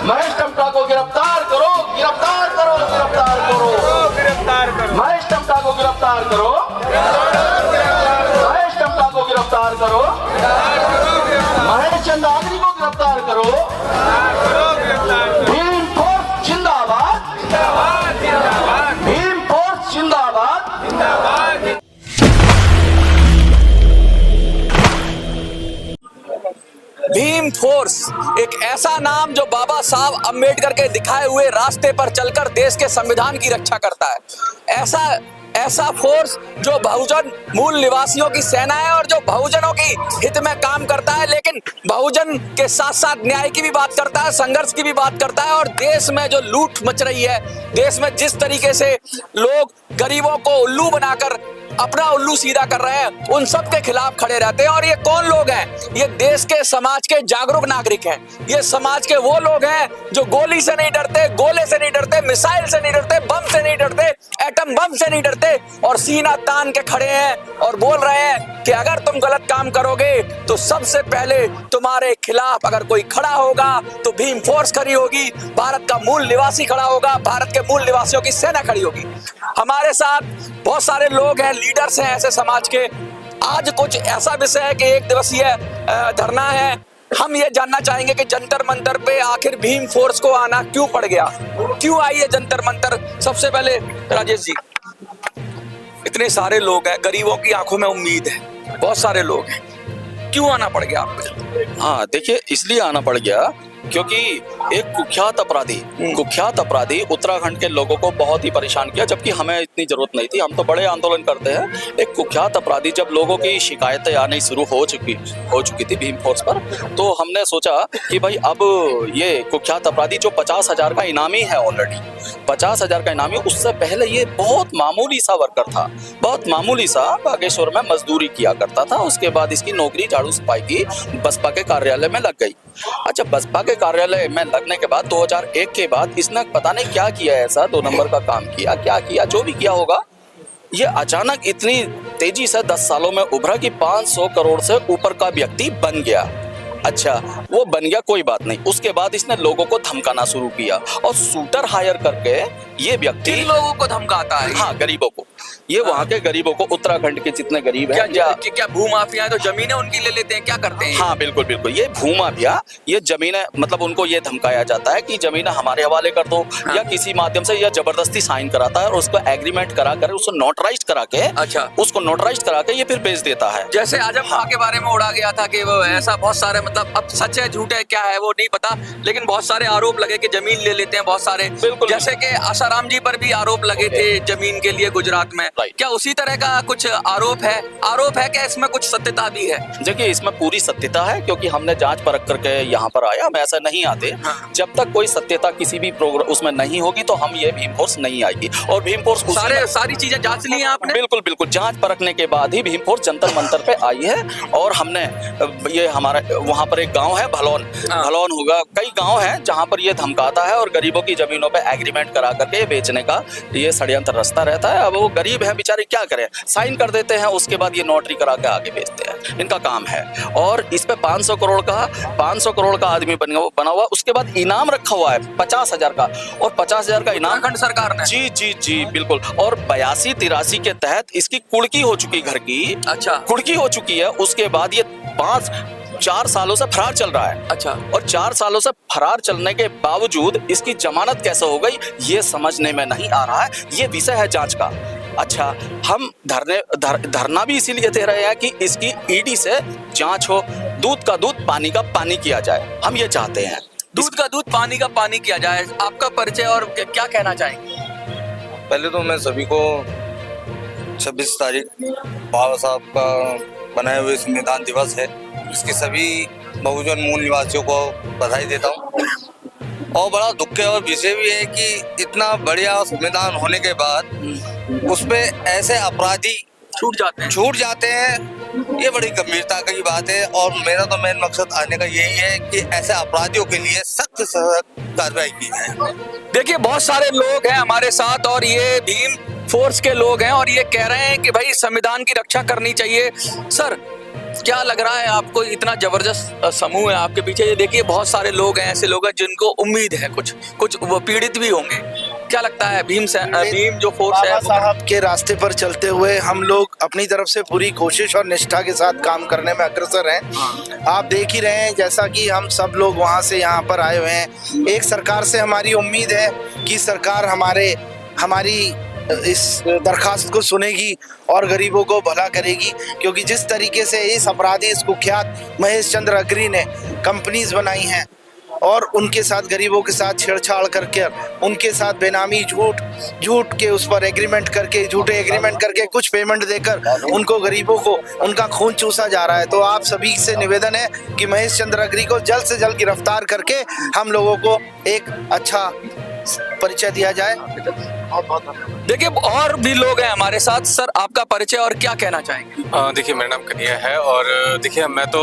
महेश टमटा को गिरफ्तार करो, गिरफ्तार करो, गिरफ्तार करो, गिरफ्तार करो। महेश टमटा को गिरफ्तार करो, महेश टमटा को गिरफ्तार करो, महेश चंदावरी को गिरफ्तार करो। भीम फोर्स जिंदाबाद, भीम फोर्स जिंदाबाद। भीम फोर्स एक ऐसा नाम जो बाबा साहब अम्बेडकर के दिखाए हुए रास्ते पर चलकर देश के संविधान की रक्षा करता है। ऐसा फोर्स जो बहुजन मूल निवासियों की सेना है और जो बहुजनों की हित में काम करता है, लेकिन बहुजन के साथ साथ न्याय की भी बात करता है, संघर्ष की भी बात करता है। और देश में जो लूट मच रही है, देश में जिस तरीके से लोग गरीबों को उल्लू बनाकर अपना उल्लू सीधा कर रहे हैं, उन सब के खिलाफ खड़े रहते हैं। और ये कौन लोग हैं? ये देश के समाज के जागरूक नागरिक हैं। ये समाज के वो लोग हैं जो गोली से नहीं डरते, गोले से नहीं डरते, मिसाइल से नहीं डरते, बम से नहीं डरते, एटम बम से नहीं डरते, और सीना तान के खड़े हैं और बोल रहे हैं कि अगर तुम गलत काम करोगे तो सबसे पहले तुम्हारे खिलाफ अगर कोई खड़ा होगा तो भीम फोर्स खड़ी होगी, भारत का मूल निवासी खड़ा होगा, भारत के मूल निवासियों की सेना खड़ी होगी। हमारे साथ बहुत सारे लोग हैं, लीडर्स हैं ऐसे समाज के। आज कुछ ऐसा विषय है कि 1 दिवसीय धरना है। हम ये जानना चाहेंगे कि जंतर मंतर पे आखिर भीम फोर्स को आना क्यों पड़ गया, क्यों आई है जंतर मंतर। सबसे पहले राजेश जी, इतने सारे लोग हैं, गरीबों की आंखों में उम्मीद है, बहुत सारे लोग हैं, क्यों आना पड़ गया आपको? हाँ देखिए, इसलिए आना पड़ गया क्योंकि एक कुख्यात अपराधी उत्तराखंड के लोगों को बहुत ही परेशान किया, जबकि हमें इतनी जरूरत नहीं थी। हम तो बड़े आंदोलन करते हैं। एक कुख्यात अपराधी जब लोगों की शिकायतें आनी शुरू हो चुकी थी भीम फोर्स पर, तो हमने सोचा कि भाई अब ये कुख्यात अपराधी जो 50,000 का इनामी है, ऑलरेडी 50,000 का इनामी, उससे पहले ये बहुत मामूली सा वर्कर था, बहुत मामूली सा बागेश्वर में मजदूरी किया करता था। उसके बाद इसकी नौकरी झाड़ू सफाई की बसपा के कार्यालय में लग गई। अच्छा, बसपा के कार्यालय में लगने के बाद 2001 के बाद इसने पता नहीं क्या किया, ऐसा 2 नंबर का काम किया, क्या किया, जो भी किया होगा, ये अचानक इतनी तेजी से 10 सालों में उभरा कि 500 करोड़ से ऊपर का व्यक्ति बन गया। अच्छा, वो बन गया, कोई बात नहीं। उसके बाद इसने लोगों को धमकाना शुरू किया और शूटर हायर करके ये व्यक्ति किन लोगों को धमकाता है? हाँ, गरीबों को, ये वहाँ के गरीबों को, उत्तराखंड के जितने गरीब हैं। क्या भूमाफिया है तो जमीनें उनकी ले लेते हैं, क्या करते हैं? हाँ बिल्कुल बिल्कुल, ये भूमाफिया, ये जमीनें, मतलब उनको ये धमकाया जाता है कि जमीनें हमारे हवाले कर दो, या किसी माध्यम से या जबरदस्ती साइन कराता है और उसको एग्रीमेंट करा कर, उसको नोटराइज करा के, अच्छा, उसको नोटराइज करा के ये फिर बेच देता है। जैसे आजम खां के बारे में उड़ा गया था कि वो ऐसा बहुत सारे, मतलब अब सच है झूठ है क्या है वो नहीं पता, लेकिन बहुत सारे आरोप लगे कि जमीन ले लेते हैं बहुत सारे। बिल्कुल, जैसे कि आसाराम जी पर भी आरोप लगे थे जमीन के लिए गुजरात में। क्या उसी तरह का कुछ आरोप है कि इसमें कुछ सत्यता भी है? देखिए, इसमें पूरी सत्यता है, क्योंकि हमने जांच परख करके यहाँ पर आया, हम ऐसा नहीं आते। हाँ। जब तक कोई सत्यता किसी भी प्रोग्राम उसमें नहीं होगी तो हम ये भीम फोर्स नहीं आएगी। और भीम फोर्स सारी चीजें जांच ली हैं आपने? बिल्कुल बिल्कुल, जांच परखने के बाद ही भीम फोर्स जंतर मंतर पे आई है। और हमने ये हमारा वहाँ पर एक गाँव है भलौन होगा, कई गाँव है जहाँ पर ये धमकाता है और गरीबों की जमीनों पे एग्रीमेंट करा करके बेचने का ये षड्यंत्र रास्ता रहता है। अब वो गरीब है बेचारे, क्या करें, साइन कर देते हैं, उसके बाद ये नोटरी करा के आगे बेचते हैं, इनका काम है। और इस पे 500 करोड़ का आदमी बना हुआ। उसके बाद इनाम रखा हुआ है 50,000 का, और 50,000 का इनाम उत्तराखंड सरकार ने। जी बिल्कुल। और 82-83 के तहत इसकी कुड़की हो चुकी, घर की अच्छा कुड़की हो चुकी है। उसके बाद ये 4 सालों से फरार चल रहा है। अच्छा, और 4 सालों से फरार चलने के बावजूद इसकी जमानत कैसे हो गई, ये समझने में नहीं आ रहा है। ये विषय है जांच का। अच्छा, हम धरना भी इसीलिए दे रहे हैं कि इसकी ईडी से जांच हो, दूध का दूध पानी का पानी किया जाए, हम ये चाहते हैं। दूध का दूध पानी का पानी किया जाए। आपका परिचय और क्या कहना चाहेंगे? पहले तो मैं सभी को 26 तारीख बाबा साहब का बनाए हुए संविधान दिवस है, इसके सभी बहुजन मूल निवासियों को बधाई देता हूँ। और बड़ा दुख है और विषय भी है कि इतना बढ़िया संविधान होने के बाद उस पे ऐसे अपराधी छूट जाते हैं, ये बड़ी गंभीरता की बात है। और मेरा तो मेन मकसद आने का यही है कि ऐसे अपराधियों के लिए सख्त से सख्त कार्रवाई की जाए। देखिए, बहुत सारे लोग हैं हमारे साथ और ये भीम फोर्स के लोग हैं और ये कह रहे हैं कि भाई संविधान की रक्षा करनी चाहिए। सर, क्या लग रहा है आपको, इतना जबरदस्त समूह है आपके पीछे, ये देखिए बहुत सारे लोग हैं, ऐसे लोग हैं जिनको उम्मीद है, कुछ वो पीड़ित भी होंगे, क्या लगता है भीम जो फोर्स है बाबा साहब के रास्ते पर चलते हुए हम लोग अपनी तरफ से पूरी कोशिश और निष्ठा के साथ काम करने में अग्रसर हैं। आप देख ही रहे हैं जैसा कि हम सब लोग वहां से यहाँ पर आए हुए हैं। एक सरकार से हमारी उम्मीद है कि सरकार हमारी इस दरखास्त को सुनेगी और गरीबों को भला करेगी, क्योंकि जिस तरीके से इस अपराधी, इस कुख्यात महेश चंद्र अग्री ने कंपनीज बनाई हैं और उनके साथ गरीबों के साथ छेड़छाड़ करके, उनके साथ बेनामी झूठ के उस पर एग्रीमेंट करके, झूठे एग्रीमेंट करके कुछ पेमेंट देकर उनको, गरीबों को उनका खून चूसा जा रहा है। तो आप सभी से निवेदन है कि महेश चंद्र अग्री को जल्द से जल्द गिरफ्तार करके हम लोगों को एक अच्छा परिचय दिया जाए। देखिए और भी लोग हैं हमारे साथ। सर, आपका परिचय और क्या कहना चाहेंगे? देखिए, मेरा नाम कन्हैया है और देखिए मैं तो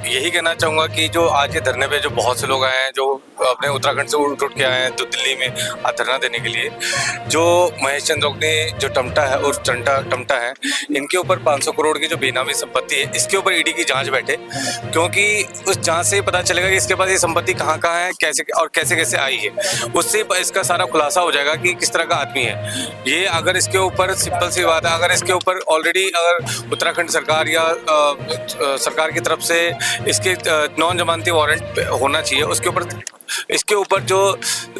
यही कहना चाहूँगा कि जो आज ये धरने पे जो बहुत से लोग आए हैं, जो अपने उत्तराखंड से उठ के आए हैं तो दिल्ली में धरना देने के लिए, जो महेश चंद्र अग्री जो टमटा है और टमटा है, इनके ऊपर 500 करोड़ की जो बेनामी संपत्ति है, इसके ऊपर ईडी की जांच बैठे, क्योंकि उस जांच से पता चलेगा कि इसके पास ये संपत्ति कहाँ है, कैसे आई है। उससे इसका सारा खुलासा हो जाएगा कि किस तरह का आदमी है ये। अगर इसके ऊपर, सिंपल सी बात है, अगर इसके ऊपर ऑलरेडी अगर उत्तराखंड सरकार या सरकार की तरफ से इसके नॉन जमानती वारंट होना चाहिए, इसके ऊपर जो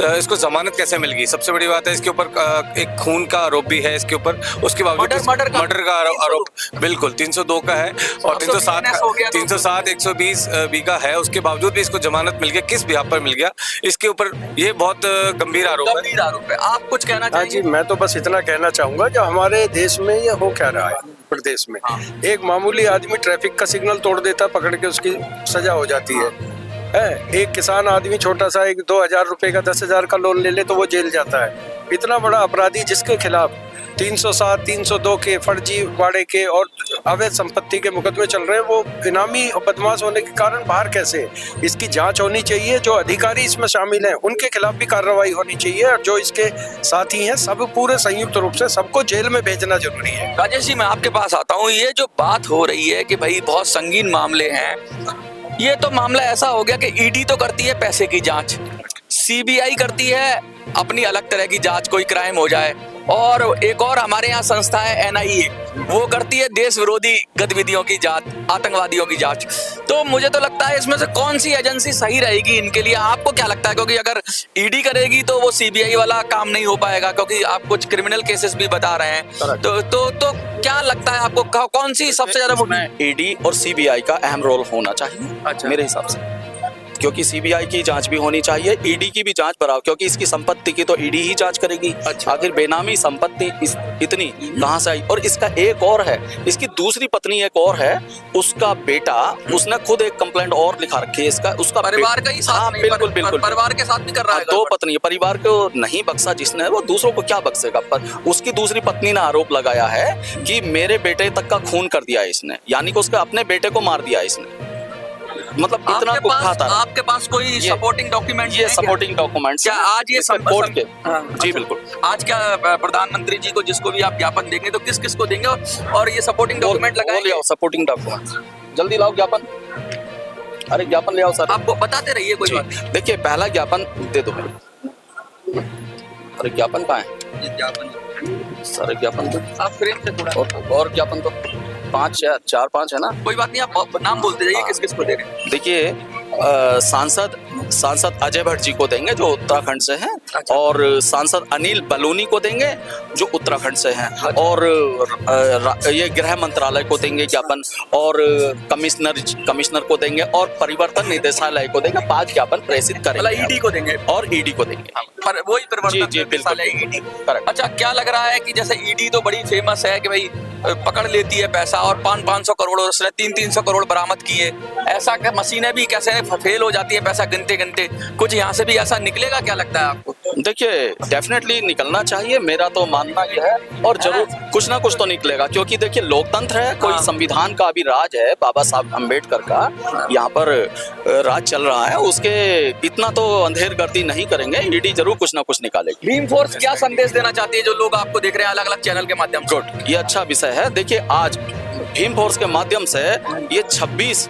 इसको जमानत कैसे मिल गई। सबसे बड़ी बात है, इसके ऊपर एक खून का आरोप भी है इसके ऊपर, उसके बावजूद मर्डर का आरोप बिल्कुल 302 का है और 307 120 बी का है, उसके बावजूद भी इसको जमानत मिल गया। किस बिहाफ पर मिल गया, इसके ऊपर ये बहुत गंभीर आरोप है। आप कुछ कहना चाहिए? जी, मैं तो बस इतना कहना चाहूंगा, जो हमारे देश में ये हो क्या रहा है प्रदेश में, एक मामूली आदमी ट्रैफिक का सिग्नल तोड़ देता, पकड़ के उसकी सजा हो जाती है। एक किसान आदमी छोटा सा 2,000 रुपए का 10,000 का लोन ले ले तो वो जेल जाता है। इतना बड़ा अपराधी जिसके खिलाफ 307 302 के फर्जी वाड़े के और अवैध संपत्ति के मुकदमे चल रहे हैं, वो इनामी और बदमाश होने के कारण बाहर कैसे? इसकी जांच होनी चाहिए। जो अधिकारी इसमें शामिल हैं उनके खिलाफ भी कार्रवाई होनी चाहिए और जो इसके साथी हैं सब पूरे संयुक्त रूप से सबको जेल में भेजना जरूरी है। राजेश जी, मैं आपके पास आता हूँ। ये जो बात हो रही है कि भाई बहुत संगीन मामले हैं, ये तो मामला ऐसा हो गया कि ईडी तो करती है पैसे की जांच, सीबीआई करती है अपनी अलग तरह की जांच, कोई क्राइम हो जाए, और एक और हमारे यहाँ संस्था है एनआईए, वो करती है देश विरोधी गतिविधियों की जांच, आतंकवादियों की जांच। तो मुझे तो लगता है इसमें से कौन सी एजेंसी सही रहेगी इनके लिए? आपको क्या लगता है? क्योंकि अगर ईडी करेगी तो वो सीबीआई वाला काम नहीं हो पाएगा, क्योंकि आप कुछ क्रिमिनल केसेस भी बता रहे हैं। तो क्या लगता है आपको, कौन सी सबसे ज्यादा? ईडी और सीबीआई का अहम रोल होना चाहिए मेरे हिसाब से, क्योंकि सीबीआई की जांच भी होनी चाहिए, ईडी की भी जांच बराबर, क्योंकि इसकी संपत्ति की तो ईडी ही जांच करेगी। आखिर बेनामी संपत्ति इतनी कहां से आई? और इसका एक और है, इसकी दूसरी पत्नी एक और है, उसका बेटा, उसने खुद एक कंप्लेंट और लिखा रखी है इसका, उसका परिवार का ही साथ नहीं, बिल्कुल परिवार के साथ भी कर रहा है। 2 पत्नी, परिवार को नहीं बख्शा जिसने, वो दूसरों को क्या बख्शेगा? पर उसकी दूसरी पत्नी ने आरोप लगाया है कि मेरे बेटे तक का खून कर दिया इसने, यानी कि उसके अपने बेटे को मार दिया इसने। मतलब इतना कुख्यात। आपके पास कोई सपोर्टिंग डॉक्यूमेंट? ये सपोर्टिंग डॉक्यूमेंट्स क्या आज ये कोर्ट के? जी बिल्कुल। आज क्या प्रधानमंत्री जी को, जिसको भी आप ज्ञापन देंगे, तो किस को देंगे और ये सपोर्टिंग डॉक्यूमेंट लगाएंगे? सपोर्टिंग डॉक्यूमेंट्स जल्दी लाओ, ज्ञापन। अरे ज्ञापन ले आओ सर। आपको बताते रहिए, कोई बात नहीं। देखिए, पहला ज्ञापन दे दो। अरे ज्ञापन कहाँ है? सारे ज्ञापन दो आप फ्रेम से थोड़ा और ज्ञापन दो। 5 या 4-5 है ना? कोई बात नहीं, आप नाम बोलते जाइए किस को दे रहे हैं। देखिए, सांसद अजय भट्ट जी को देंगे जो उत्तराखंड से हैं। अच्छा। और सांसद अनिल बलूनी को देंगे जो उत्तराखंड से हैं। अच्छा। और ये गृह मंत्रालय को देंगे ज्ञापन, और कमिश्नर को देंगे, और परिवर्तन निदेशालय को देंगे। 5 ज्ञापन प्रेषित करेंगे। ईडी को देंगे और ईडी को देंगे। पर वही परिवर्तन निदेशालय ईडी। अच्छा, क्या लग रहा है कि जैसे ईडी तो बड़ी फेमस है कि भाई पकड़ लेती है पैसा, और 500 करोड़, उसने 300 करोड़ बरामद किए, ऐसा क्या मशीनें भी कैसे फेल हो जाती है पैसा गिनते गिनते? कुछ यहाँ से भी ऐसा निकलेगा, क्या लगता है आपको? देखिए, डेफिनेटली निकलना चाहिए, मेरा तो मानना यह है, और जरूर कुछ ना कुछ तो निकलेगा, क्योंकि देखिए लोकतंत्र है, कोई संविधान का अभी राज है, बाबा साहब अम्बेडकर का यहाँ पर राज चल रहा है, उसके इतना तो अंधेरगर्दी नहीं करेंगे, ईडी जरूर कुछ ना कुछ निकालेगी। भीम फोर्स क्या संदेश देना चाहती है जो लोग आपको देख रहे हैं अलग अलग चैनल के माध्यम से? गुड, ये अच्छा विषय है। देखिए, आज भीम फोर्स के माध्यम से ये 26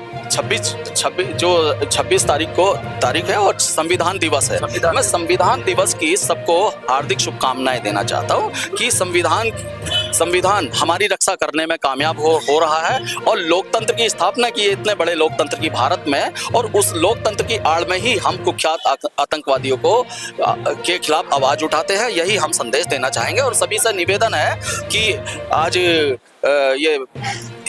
तारीख है और संविधान दिवस है। मैं संविधान दिवस की सबको हार्दिक शुभकामनाएं देना चाहता हूँ कि संविधान हमारी रक्षा करने में कामयाब हो रहा है और लोकतंत्र की स्थापना की है इतने बड़े लोकतंत्र की भारत में, और उस लोकतंत्र की आड़ में ही हम कुख्यात आतंकवादियों के खिलाफ आवाज उठाते हैं। यही हम संदेश देना चाहेंगे और सभी से निवेदन है कि आज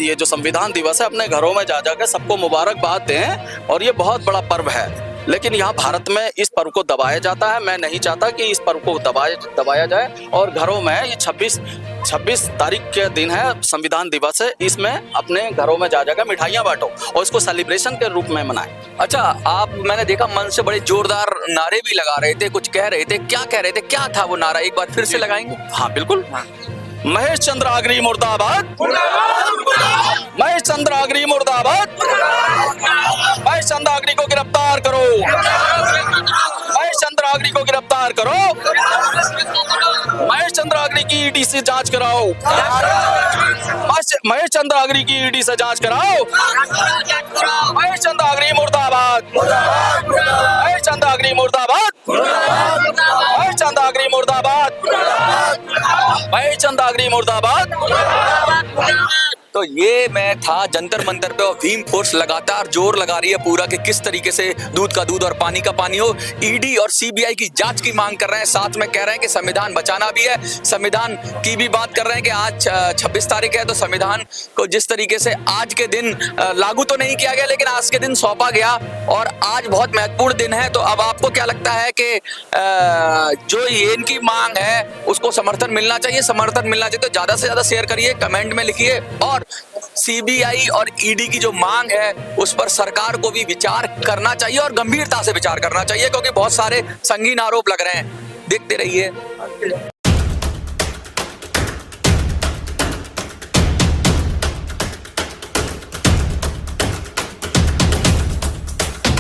ये जो संविधान दिवस है अपने घरों में जा जाकर सबको मुबारकबाद दें, और ये बहुत बड़ा पर्व है। लेकिन यहाँ भारत में इस पर्व को दबाया जाता है। मैं नहीं चाहता कि इस पर्व को दबाया जाए, और घरों में ये 26 तारीख के दिन है, संविधान दिवस है, इसमें अपने घरों में जा जाकर मिठाइयाँ बांटो और इसको सेलिब्रेशन के रूप में मनाएं। अच्छा, आप मैंने देखा मन से बड़े जोरदार नारे भी लगा रहे थे, कुछ कह रहे थे, क्या कह रहे थे, क्या था वो नारा, एक बार फिर से लगाएंगे? हाँ बिल्कुल। महेश चंद्र अग्री मुर्दाबाद, महेश चंद्र अग्री मुर्दाबाद, महेश चंद्र अग्री को गिरफ्तार करो, महेश चंद्र अग्री को गिरफ्तार करो, महेश चंद्र अग्री की ईडी से जांच कराओ, महेश चंद्र अग्री की ईडी से जांच कराओ, महेश चंद्र अग्री मुर्दाबाद, महेश चंद्र अग्री मुर्दाबाद, महेश चंद्र अग्री मुर्दाबाद, महेश चंद्र अग्री मुर्दाबाद। तो ये मैं था जंतर मंतर पे, और भीम फोर्स लगातार जोर लगा रही है पूरा कि किस तरीके से दूध का दूध और पानी का पानी हो। ईडी और सीबीआई की जांच की मांग कर रहे हैं, साथ में कह रहे हैं कि संविधान बचाना भी है। संविधान की भी बात कर रहे हैं कि आज 26 तारीख है, तो संविधान को जिस तरीके से आज के दिन लागू तो नहीं किया गया, लेकिन आज के दिन सौंपा गया और आज बहुत महत्वपूर्ण दिन है। तो अब आपको क्या लगता है कि जो ये इनकी मांग है उसको समर्थन मिलना चाहिए? समर्थन मिलना चाहिए तो ज्यादा से ज्यादा शेयर करिए, कमेंट में लिखिए, और सीबीआई और ईडी की जो मांग है उस पर सरकार को भी विचार करना चाहिए और गंभीरता से विचार करना चाहिए, क्योंकि बहुत सारे संगीन आरोप लग रहे हैं। देखते रहिए।